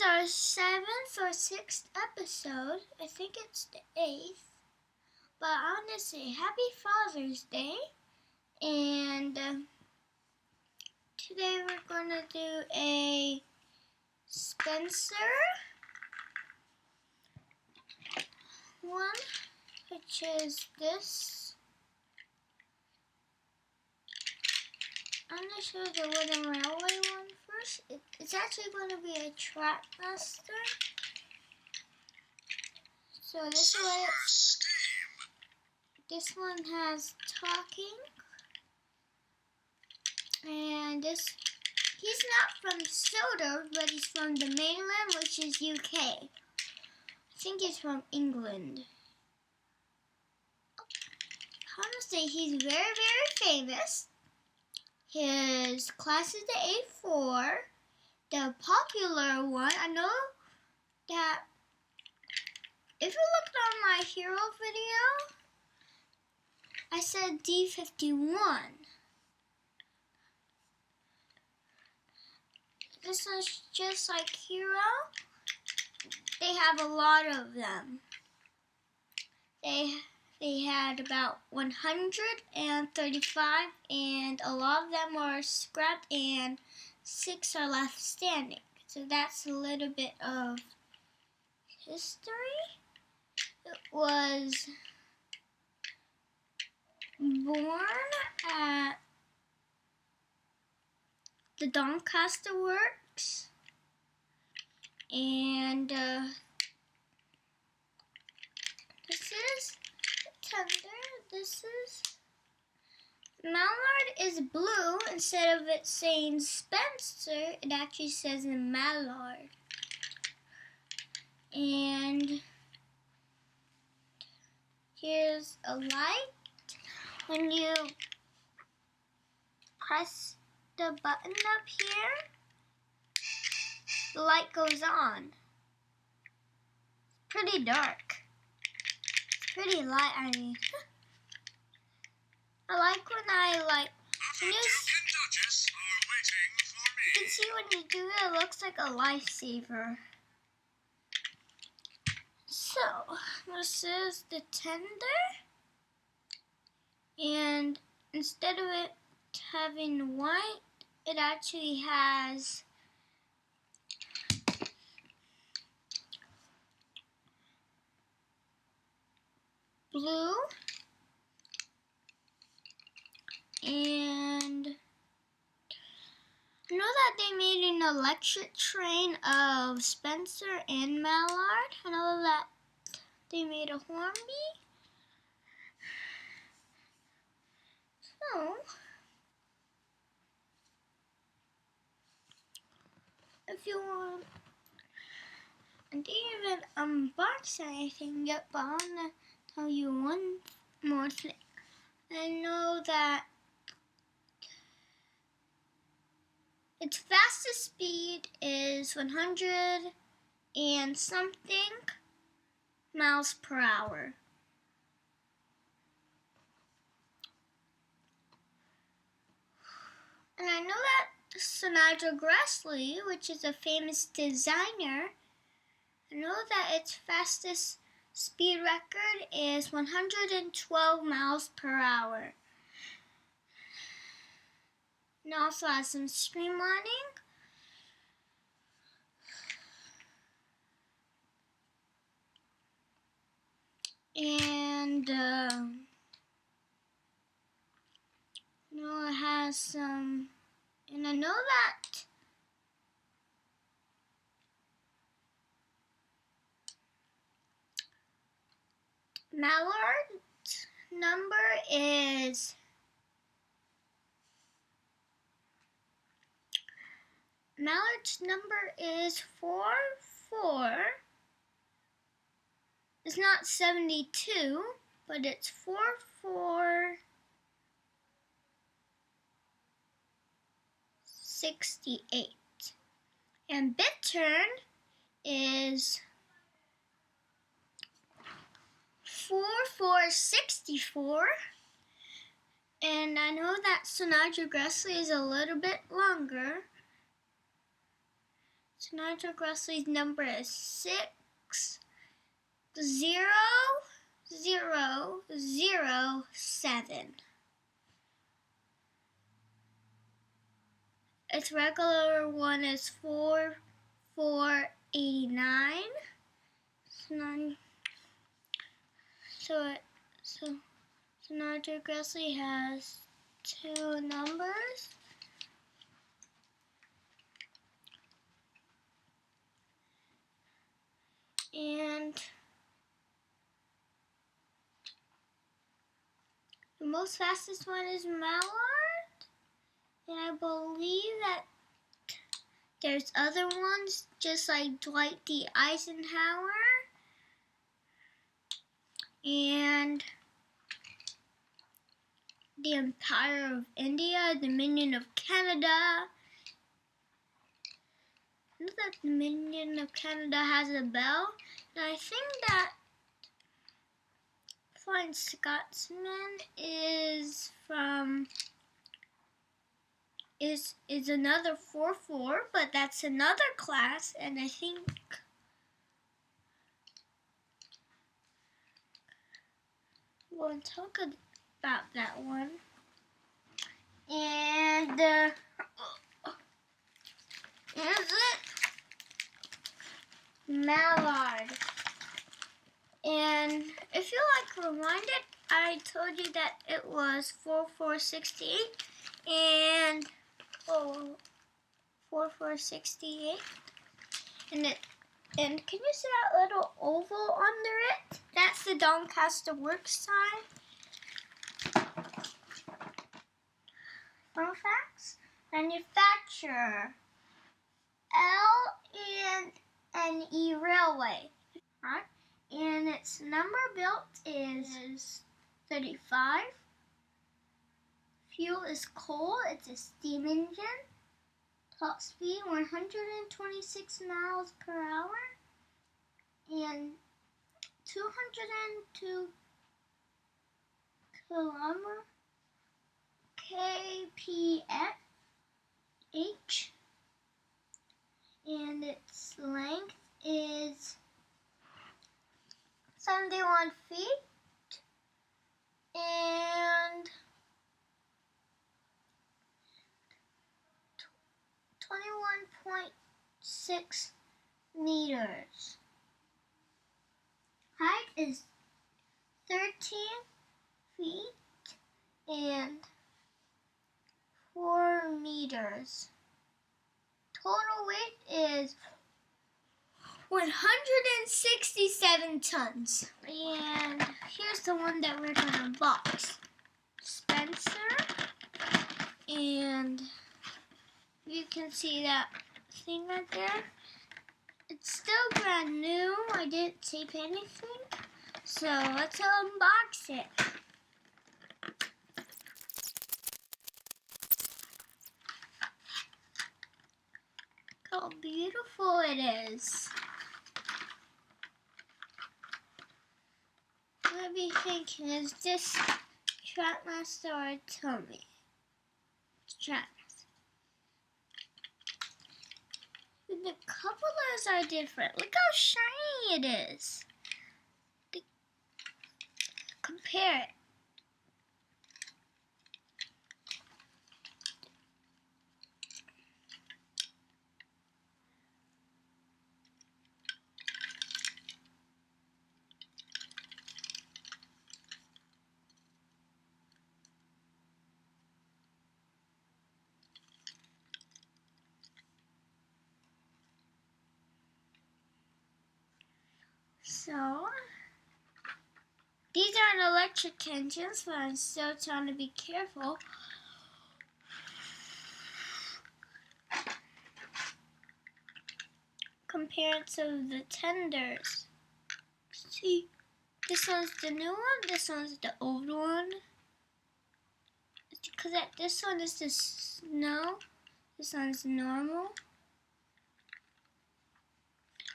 is our 7th or 6th episode. I think it's the 8th. But I want to say Happy Father's Day. And today we're going to do a Spencer one, which is this. I'm going to show the wooden railway one first. It's actually going to be a Trackmaster. So this one has talking. And he's not from Soda, but he's from the mainland, which is UK. I think he's from England. I want to say he's very, very famous. His class is the A4. The popular one, I know that if you looked on my hero video, I said D51. This is just like Hero. They have a lot of them. They had about 135, and a lot of them were scrapped, and 6 are left standing. So that's a little bit of history. It was born at the Doncaster Works, and this is tender. This is Mallard is blue. Instead of it saying Spencer, it actually says in Mallard. And here's a light. When you press the button up here, the light goes on. It's pretty dark. Pretty light, I mean. I like when you can see when you do it, it looks like a lifesaver. So, this is the tender, and instead of it having white, it actually has blue, and I know that they made an electric train of Spencer and Mallard. I know that they made a Hornby. So, if you want, I didn't even unbox anything yet, but I want to tell you one more thing. I know that its fastest speed is 100 and something miles per hour. And I know that Trackmaster Spencer, which is a famous designer, I know that its fastest speed record is 112 miles per hour. It also has some streamlining. And it has some, and I know that Mallard's number is Mallard's number is 44. It's not 72, but it's 4468. And bit turn is 4464. And I know that Trackmaster Spencer is a little bit longer. So Nigel Grassley's number is 60007. Its regular one is 4489. So Nigel Grassley has two numbers. And the most fastest one is Mallard. And I believe that there's other ones just like Dwight D. Eisenhower and the Empire of India, the Dominion of Canada. I know that the Dominion of Canada has a bell, and I think that Flying Scotsman is from is another 4-4, but that's another class, and I think we'll talk about that one. And is it Mallard? And if you like reminded, I told you that it was 4468 and 4468, and can you see that little oval under it? That's the Doncaster works sign. Fun facts: manufacturer L&E Railway, right? And its number built is 35. Fuel is coal. It's a steam engine. Top speed 126 miles per hour and 202 kph, and its length is 71 feet and 21.6 meters. Height is 13 feet and 4 meters. Total weight is 167 tons. And here's the one that we're going to unbox. Spencer. And you can see that thing right there. It's still brand new. I didn't tape anything. So let's unbox it. Look how beautiful it is. What be thinking, is this Trackmaster or Tommy? It's Trackmaster. The couplers are different. Look how shiny it is. Compare it. So, these aren't electric engines, but I'm still trying to be careful. Compared to the tenders. See, this one's the new one, this one's the old one. It's because this one is the snow, this one's normal.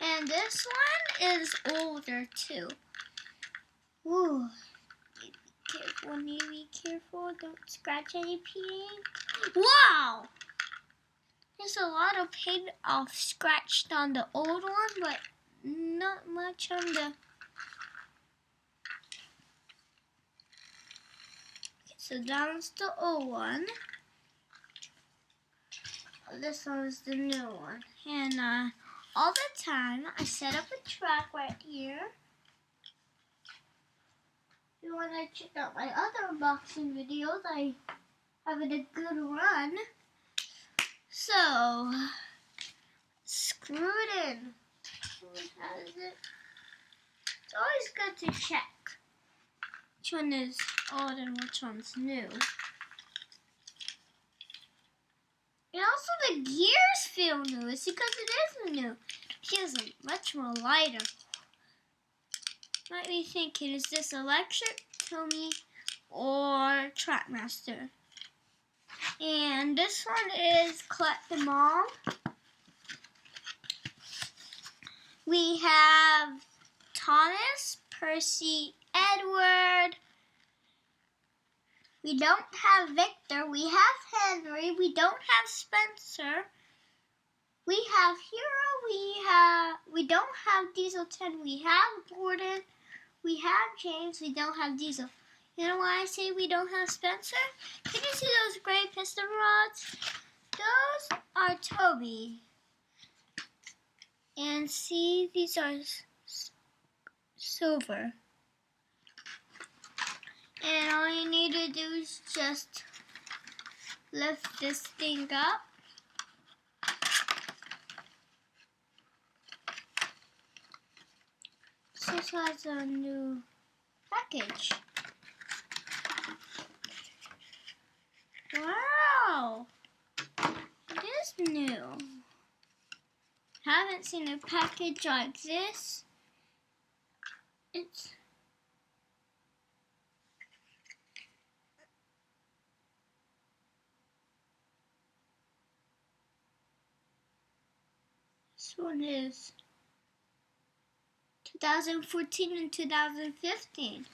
And this one is older too. Ooh, need to be careful, don't scratch any paint. Wow! There's a lot of paint off scratched on the old one, but not much on the... Okay, so that's the old one. This one's the new one. And all the time, I set up a track right here. If you want to check out my other unboxing videos, I have a good run. So, screw it in. How is it? It's always good to check which one is old and which one's new. And also the gears feel new. It's because it is new. It feels like much more lighter. Might be thinking, is this electric, Tommy, or Trackmaster? And this one is Collect Them All. We have Thomas, Percy, Edward. We don't have Victor. We have Henry. We don't have Spencer. We have Hero. We don't have Diesel 10. We have Gordon. We have James. We don't have Diesel. You know why I say we don't have Spencer? Can you see those gray piston rods? Those are Toby. And see, these are silver. And all you need to do is just lift this thing up. This has a new package. Wow! It is new. Haven't seen a package like this. This one is 2014 and 2015.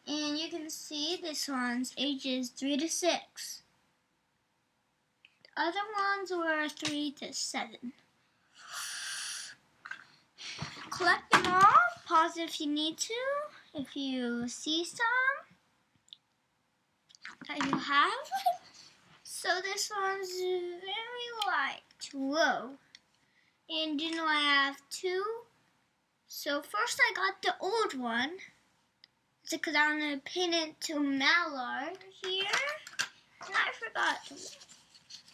And you can see this one's ages 3 to 6. The other ones were 3 to 7. Collect them all. Pause if you need to. If you see some that you have. So this one's very light. Whoa. And you know I have 2. So first I got the old one. It's because I'm going to pin it to Mallard here. And I forgot.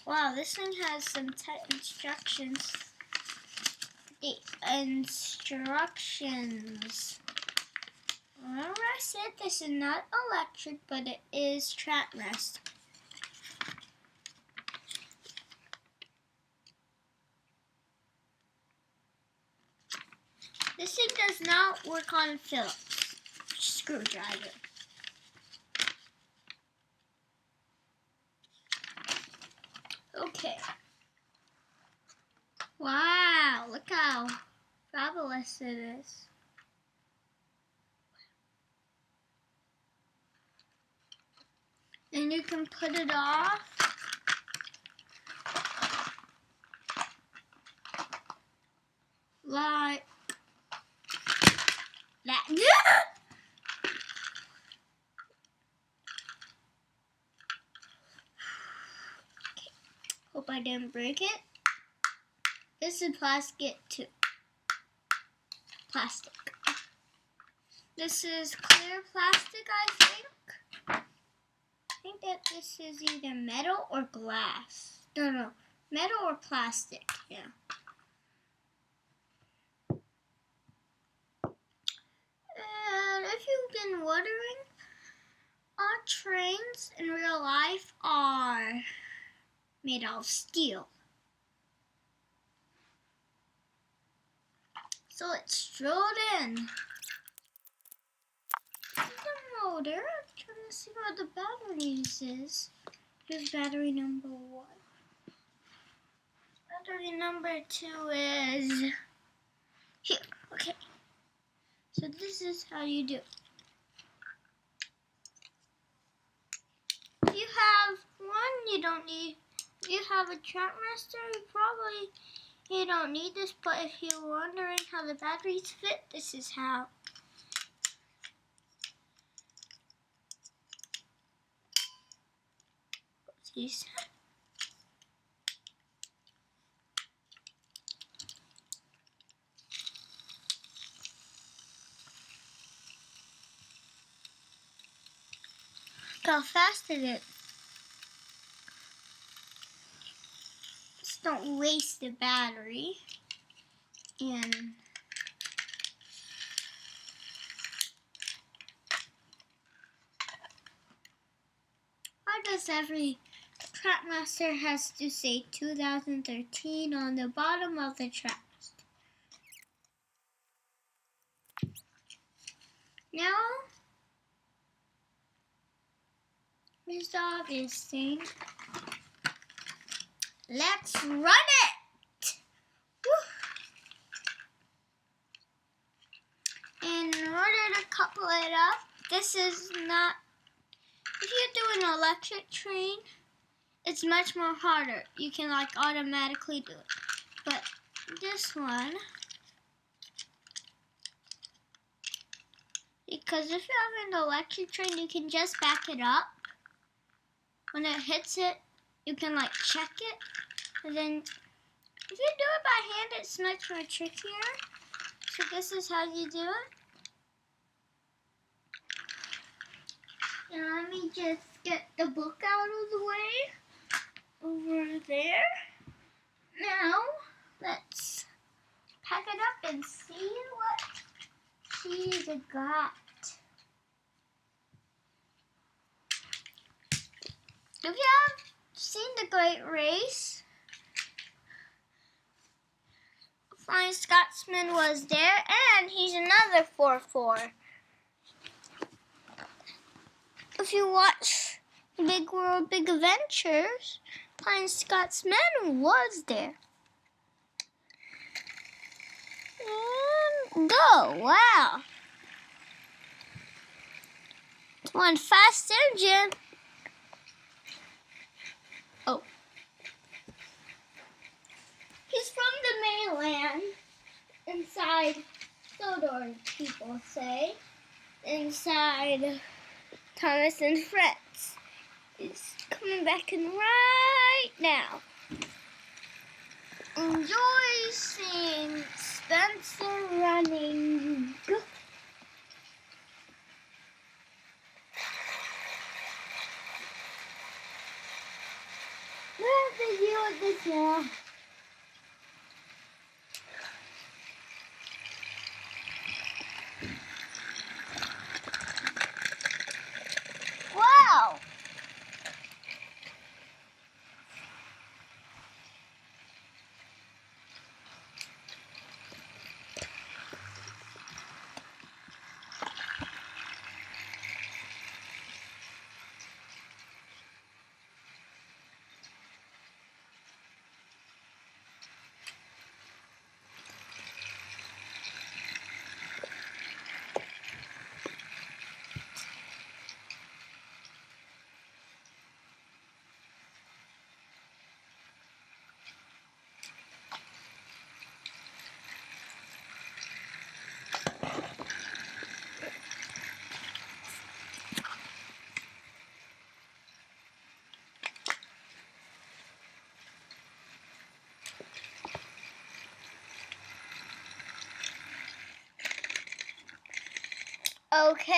Wow, this thing has some tight instructions. The instructions. Remember I said this is not electric, but it is Trackmaster. This thing does not work on Phillips screwdriver. Okay. Wow, look how fabulous it is. And you can put it off. Like that. Okay. Hope I didn't break it. This is plastic too. Plastic. This is clear plastic, I think. I think that this is either metal or glass. No, metal or plastic, yeah. And if you've been wondering, our trains in real life are made out of steel. So let's drill it in. The motor, I'm trying to see where the batteries is. Here's battery number 1. Battery number 2 is here. Okay. So this is how you do it. If you have one, you don't need you have a Trackmaster, you don't need this, but if you're wondering how the batteries fit, this is how. These. Look how fast it is. Just don't waste the battery. And why does every Trackmaster has to say 2013 on the bottom of the Trackmaster? Now, resolve this thing. Let's run it! Woo. And in order to couple it up, this is not, if you do an electric train, it's much more harder. You can like automatically do it. But this one, because if you have an electric train, you can just back it up. When it hits it, you can like check it. And then if you do it by hand, it's much more trickier. So this is how you do it. And let me just get the book out of the way. Over there. Now, let's pack it up and see what she's got. If you have seen The Great Race, Flying Scotsman was there, and he's another 4-4. If you watch Big World, Big Adventures, Flying Scotsman was there. And go, wow. It's one fast engine. Oh. He's from the mainland, inside Sodor, people say, inside Thomas and Friends. He's coming back in right now. Enjoy seeing Spencer running. Where's the view of this now? Wow! Okay.